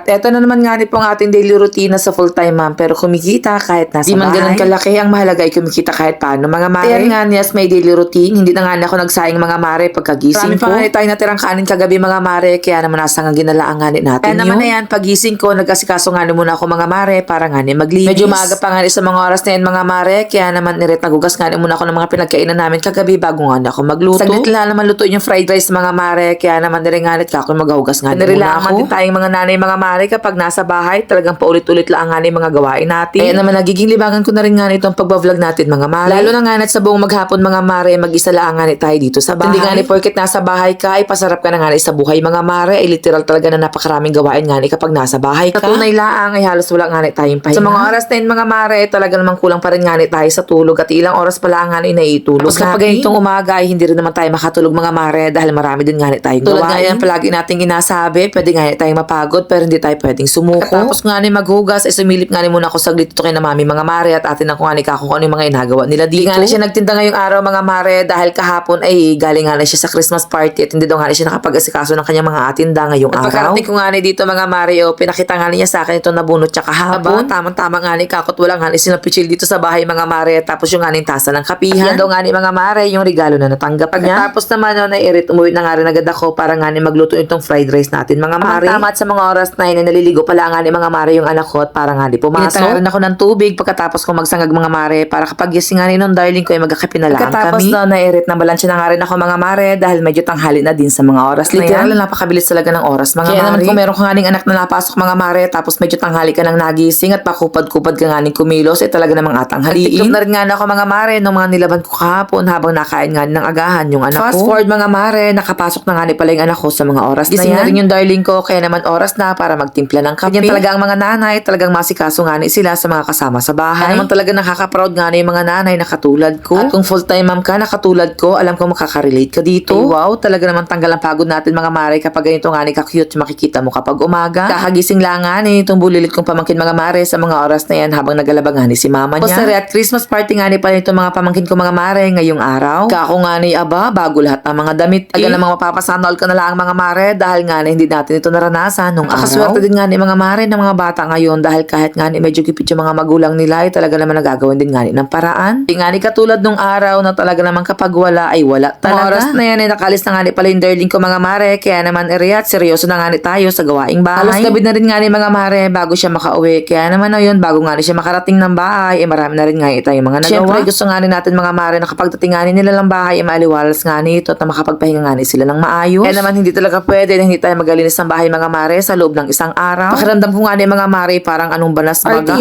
At eto na naman nga po ang ating daily routine sa full-time mom pero kumikita kahit nasa bahay. Di man ganun kalaki, ang mahalaga ay kumikita kahit paano mga mare. Ayan nga yes, may daily routine. Hindi na nga ako nagsayang mga mare pagkagising ko. Marami pa nga tayo natirang kanin kagabi mga mare kaya naman nasa nga ginalaang nga natin kaya naman na yan, pagising ko, nag-asikaso nga muna ako mga mare para nga maglinis. Medyo maaga pa nga sa mga oras na yan mga mare kaya naman nirit nagugas nga muna ako ng mga pinagkainan namin kagabi bago nga ako magluto. Saglit lang naman lutuin yung fried rice mga mare kaya naman niringanit ka ako maghugas nga muna ako. Din tayong mga nanay mga mare kapag nasa bahay talagang paulit-ulit lang nga mga gawain natin. Kaya naman nagiging libangan ko na rin nga itong pagbablog natin mga mare. Lalo na nga sa buong maghapon mga mare mag-isa lang nga tayo dito sa bahay. Hindi nga porket nasa bahay ka ay pasarap ka na nga sa buhay mga mare ay literal talaga na napakaraming gawain nga kapag nasa bahay ka. Katunay lang ay halos wala nga tayong pahinga. Sa mga oras na yun mga mare talaga namang kulang pa rin nga tayo sa tulog at ilang oras pa lang nga naitulog. Tapos kapag ganitong umaga ay hindi rin naman tayo makatulog mga mare dahil marami din nga tayong gawain. Tulad nga yan palagi nating inasabi pwede nga tayong mapagod pero hindi tayo pwedeng sumuko. Tapos nga maghugas ay sumilip nga muna ako saglit ito kay na mami mga mare at atin ako nga kung ano yung mga inagawa nila dito. Di nga siya nagtinda ngayong araw mga mare dahil kahapon ay galing nga siya sa Christmas party at hindi daw nga siya nakapag-asikaso ng kanyang mga atinda ngayong araw. At pagkarating ko nga dito mga mare pinakita nga niya sa akin itong nabunot siya kahapon. Tamang-tama nga kakot wala nga sinapichil dito sa bahay mga mare tapos yung nga tasa ng kapihan. At yan daw nga mga mare yung regalo na natanggap niya. Tapos naman nairit umuwi na nga rin agad ako para nga magluto itong fried rice natin mga mare. Tama at sa mga oras na yun naliligo pala nga mga mare yung anak ko at para nga pumasok. Pinatangaran ako ng tubig pagkatapos ko magsangag mga mare para kapag gising nga nung darling ko ay magkakape na lang kami. Pagkatapos nairit na balansya na nga rin ako mga mare dahil medyo tanghali na din sa mga oras na yan. Literal napakabilis talaga ng oras mga mare. Kaya naman kung meron ka nga anak na napasok mga mare tapos medyo tanghali ka nang nagising at pakupad-kupad ka nga kumilos ay talaga namang atanghaliin. Na rin nga ako mga mare nung mga nilaban ko kahapon habang nakain nga ng agahan yung anak ko. Fast forward mga mare nakapasok na nga pala yung anak ko sa mga oras gising na yan. Na rin yung darling ko kaya naman oras na para magtimpla ng kape. Yan talaga ang mga nanay talagang masikaso nga sila sa mga kasama sa bahay. Naman talaga nakaka-proud nga yung mga nanay na katulad ko. At kung full-time mom ka na katulad ko, alam ko makaka-relate ka dito. Ay, wow, talaga naman tanggal ang pagod natin mga mare kapag ganito nga ka-cute makikita mo kapag umaga. Kakagising lang nga itong bulilit kong pamangkin mga mare sa mga oras na yan habang nagalabang nga si mama niya. Tapos at Christmas party nga pala itong mga pamangkin ko mga mare ngayong araw. Kako nga aba, bago lahat ang mga damit. Aga namang mapapasanol ka na lang mga mare dahil nga hindi natin ito naranasan nung araw. Nakaswerte din nga mga mare ng mga bata ngayon dahil kahit nga medyo kipit yung mga magulang nila ay talaga naman nagagawan din nga ng paraan. Di nga katulad nung araw na talaga naman kapag wala ay wala talaga. Oras na yan ay nakalis na nga pala yung darling ko mga mare kaya naman at seryoso na nga tayo sa gawaing bahay. Halos gabi na rin nga mga mare bago siya makauwi kaya naman yun bago nga siya makarating ng bahay ay marami na rin nga tayo mga nagawa. Siyempre gusto nga natin mga mare na kapag dating nga nila ng bahay ay maaliwalas nga nito at makapagpahinga nga sila ng maayos. Kaya naman hindi talaga pwede na hindi tayo magalinis ng bahay mga mare sa loob ng isang araw. Pakiramdam ko nga mga mare parang anong banas baga.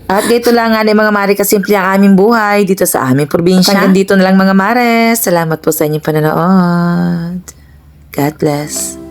At dito lang nga mga mare kasimple ang aming buhay dito sa aming probinsya. Hanggang dito na lang mga mare. Salamat po sa inyong panonood. God bless.